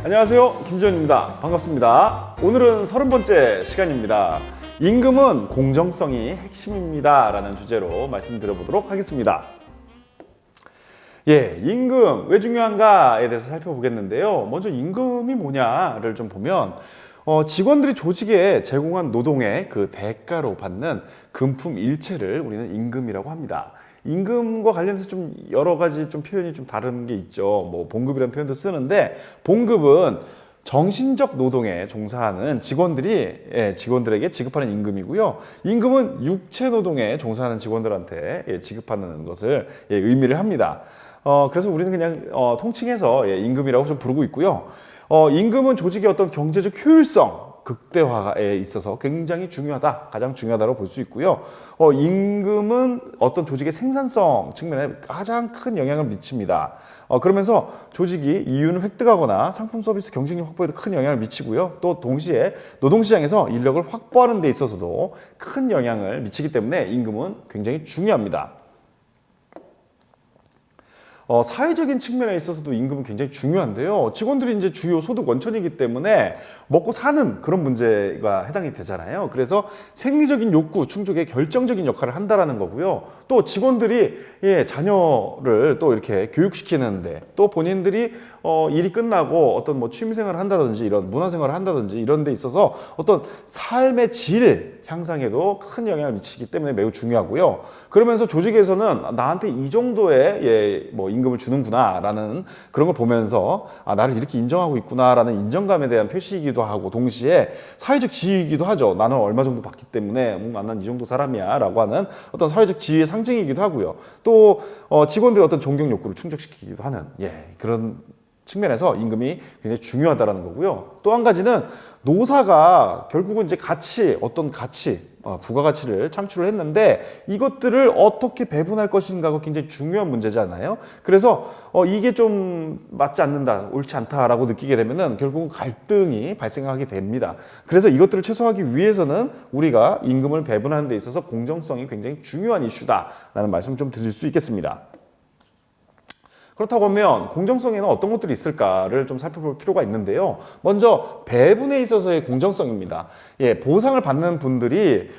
안녕하세요, 김지현입니다. 반갑습니다. 오늘은 30번째 시간입니다. 임금은 공정성이 핵심입니다 라는 주제로 말씀드려보도록 하겠습니다. 임금 왜 중요한가에 대해서 살펴보겠는데요. 먼저 임금이 뭐냐를 좀 보면 직원들이 조직에 제공한 노동의 그 대가로 받는 금품 일체를 우리는 임금이라고 합니다. 임금과 관련해서 좀 여러 가지 좀 표현이 좀 다른 게 있죠. 뭐 봉급이라는 표현도 쓰는데, 봉급은 정신적 노동에 종사하는 직원들에게 지급하는 임금이고요. 임금은 육체 노동에 종사하는 직원들한테 지급하는 것을 의미를 합니다. 그래서 우리는 그냥 통칭해서 임금이라고 좀 부르고 있고요. 임금은 조직의 어떤 경제적 효율성 극대화에 있어서 굉장히 중요하다, 가장 중요하다고 볼 수 있고요. 임금은 어떤 조직의 생산성 측면에 가장 큰 영향을 미칩니다. 그러면서 조직이 이윤을 획득하거나 상품 서비스 경쟁력 확보에도 큰 영향을 미치고요. 또 동시에 노동시장에서 인력을 확보하는 데 있어서도 큰 영향을 미치기 때문에 임금은 굉장히 중요합니다. 사회적인 측면에 있어서도 임금은 굉장히 중요한데요. 직원들이 이제 주요 소득 원천이기 때문에 먹고 사는 그런 문제가 해당이 되잖아요. 그래서 생리적인 욕구 충족에 결정적인 역할을 한다라는 거고요. 또 직원들이 자녀를 또 이렇게 교육시키는데, 또 본인들이 일이 끝나고 어떤 뭐 취미생활을 한다든지 이런 문화생활을 한다든지 이런 데 있어서 어떤 삶의 질 향상에도 큰 영향을 미치기 때문에 매우 중요하고요. 그러면서 조직에서는 나한테 이 정도의 뭐 임금을 주는구나 라는 그런 걸 보면서 나를 이렇게 인정하고 있구나 라는 인정감에 대한 표시이기도 하고, 동시에 사회적 지위이기도 하죠. 나는 얼마 정도 받기 때문에 난 이 정도 사람이야 라고 하는 어떤 사회적 지위의 상징이기도 하고요. 또 직원들의 어떤 존경 욕구를 충족시키기도 하는 그런 측면에서 임금이 굉장히 중요하다는 거고요. 또 한 가지는 노사가 결국은 이제 어떤 가치, 부가가치를 창출을 했는데 이것들을 어떻게 배분할 것인가가 굉장히 중요한 문제잖아요. 그래서 이게 좀 맞지 않는다, 옳지 않다라고 느끼게 되면은 결국은 갈등이 발생하게 됩니다. 그래서 이것들을 최소화하기 위해서는 우리가 임금을 배분하는 데 있어서 공정성이 굉장히 중요한 이슈다라는 말씀 좀 드릴 수 있겠습니다. 그렇다고 하면 공정성에는 어떤 것들이 있을까를 좀 살펴볼 필요가 있는데요. 먼저 배분에 있어서의 공정성입니다. 보상을 받는 분들이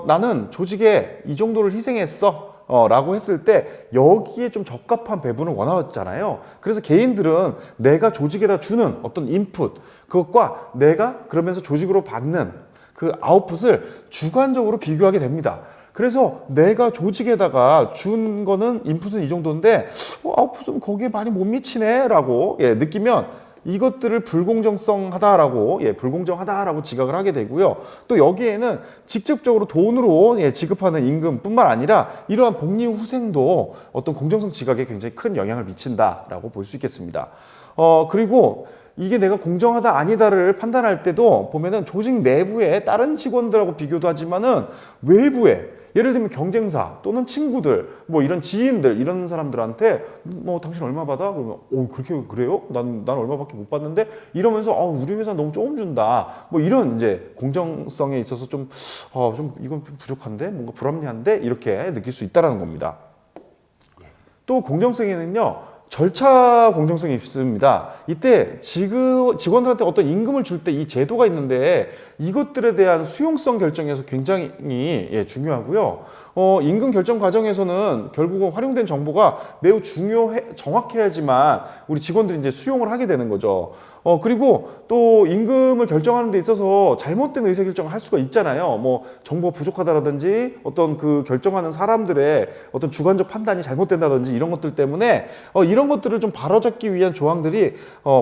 나는 조직에 이 정도를 희생했어 라고 했을 때 여기에 좀 적합한 배분을 원하잖아요. 그래서 개인들은 내가 조직에다 주는 어떤 인풋, 그것과 내가 그러면서 조직으로 받는 그 아웃풋을 주관적으로 비교하게 됩니다. 그래서 내가 조직에다가 준 거는 인풋은 이 정도인데 아웃풋은 거기에 많이 못 미치네 라고 느끼면 이것들을 불공정하다라고 지각을 하게 되고요. 또 여기에는 직접적으로 돈으로 지급하는 임금뿐만 아니라 이러한 복리후생도 어떤 공정성 지각에 굉장히 큰 영향을 미친다라고 볼 수 있겠습니다. 그리고 이게 내가 공정하다 아니다를 판단할 때도 보면은 조직 내부에 다른 직원들하고 비교도 하지만은 외부에, 예를 들면 경쟁사 또는 친구들, 뭐 이런 지인들, 이런 사람들한테 뭐 당신 얼마 받아? 그러면 그래요? 난 얼마밖에 못 받는데 이러면서 우리 회사 너무 조금 준다. 뭐 이런 이제 공정성에 있어서 좀 이건 좀 부족한데, 뭔가 불합리한데 이렇게 느낄 수 있다라는 겁니다. 또 공정성에는요, 절차 공정성이 있습니다. 이때 직원들한테 어떤 임금을 줄 때 이 제도가 있는데 이것들에 대한 수용성 결정에서 굉장히 중요하고요. 임금 결정 과정에서는 결국은 활용된 정보가 매우 정확해야지만 우리 직원들이 이제 수용을 하게 되는 거죠. 그리고 또 임금을 결정하는 데 있어서 잘못된 의사결정을 할 수가 있잖아요. 뭐 정보가 부족하다라든지 어떤 그 결정하는 사람들의 어떤 주관적 판단이 잘못된다든지 이런 것들 때문에 이런 것들을 좀 바로잡기 위한 조항들이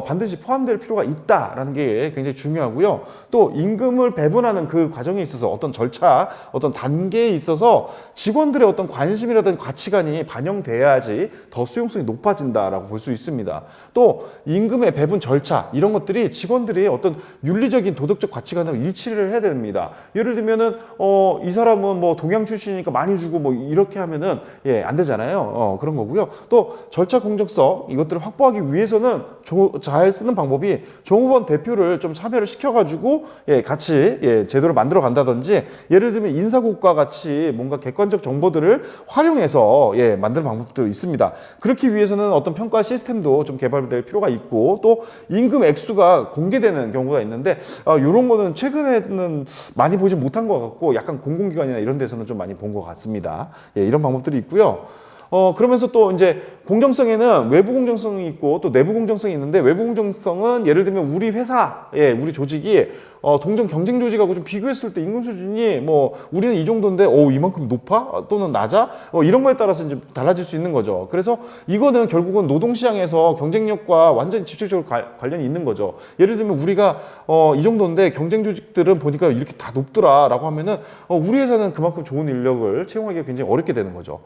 반드시 포함될 필요가 있다라는 게 굉장히 중요하고요. 또 임금을 배분하는 그 과정에 있어서 어떤 절차, 어떤 단계에 있어서 직원들의 어떤 관심이라든지 가치관이 반영돼야지 더 수용성이 높아진다라고 볼 수 있습니다. 또 임금의 배분 절차, 이런 것들이 직원들이 어떤 윤리적인 도덕적 가치관하고 일치를 해야 됩니다. 예를 들면은 이 사람은 뭐 동양 출신이니까 많이 주고 뭐 이렇게 하면은 안 되잖아요. 그런 거고요. 또 절차 공정성, 이것들을 확보하기 위해서는 잘 쓰는 방법이 종업원 대표를 좀 참여를 시켜가지고 같이 제도를 만들어 간다든지, 예를 들면 인사국과 같이 뭔가 객관적 정보들을 활용해서 만드는 방법도 있습니다. 그렇기 위해서는 어떤 평가 시스템도 좀 개발될 필요가 있고 또 임금 액수가 공개되는 경우가 있는데 이런 거는 최근에는 많이 보지 못한 것 같고 약간 공공기관이나 이런 데서는 좀 많이 본 것 같습니다. 이런 방법들이 있고요. 그러면서 또 이제 공정성에는 외부 공정성이 있고 또 내부 공정성이 있는데 외부 공정성은 예를 들면 우리 회사, 우리 조직이 동종 경쟁 조직하고 좀 비교했을 때 임금 수준이 뭐 우리는 이 정도인데 이만큼 높아? 또는 낮아? 이런 거에 따라서 이제 달라질 수 있는 거죠. 그래서 이거는 결국은 노동시장에서 경쟁력과 완전히 직접적으로 관련이 있는 거죠. 예를 들면 우리가 이 정도인데 경쟁 조직들은 보니까 이렇게 다 높더라라고 하면은 우리 회사는 그만큼 좋은 인력을 채용하기가 굉장히 어렵게 되는 거죠.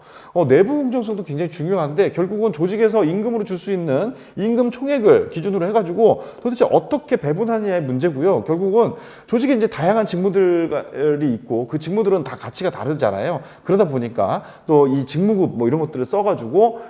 내부 공정성도 굉장히 중요한데 결국은 조직에서 임금으로 줄 수 있는 임금 총액을 기준으로 해가지고 도대체 어떻게 배분하느냐의 문제고요. 결국은 조직에 이제 다양한 직무들이 있고 그 직무들은 다 가치가 다르잖아요. 그러다 보니까 또 이 직무급 뭐 이런 것들을 써가지고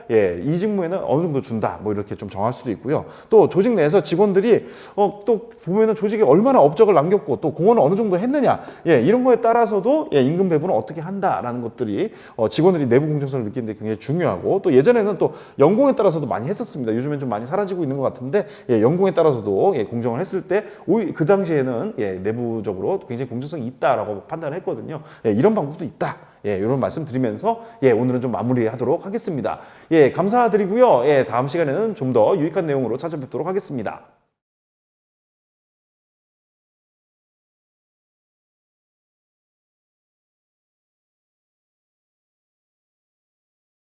이 직무에는 어느 정도 준다 뭐 이렇게 좀 정할 수도 있고요. 또 조직 내에서 직원들이 또 보면은 조직에 얼마나 업적을 남겼고 또 공헌을 어느 정도 했느냐 이런 거에 따라서도 임금 배분을 어떻게 한다라는 것들이 직원들이 내부 공정성을 느끼는데 굉장히 중요하고 또 예전에는 또 연공에 따라서도 많이 했었습니다. 요즘엔 좀 많이 사라지고 있는 것 같은데 연공에 따라서도 공정을 했을 때 그 당시에는 내부적으로 굉장히 공정성이 있다라고 판단을 했거든요. 이런 방법도 있다. 이런 말씀 드리면서 오늘은 좀 마무리하도록 하겠습니다. 감사드리고요. 다음 시간에는 좀 더 유익한 내용으로 찾아뵙도록 하겠습니다.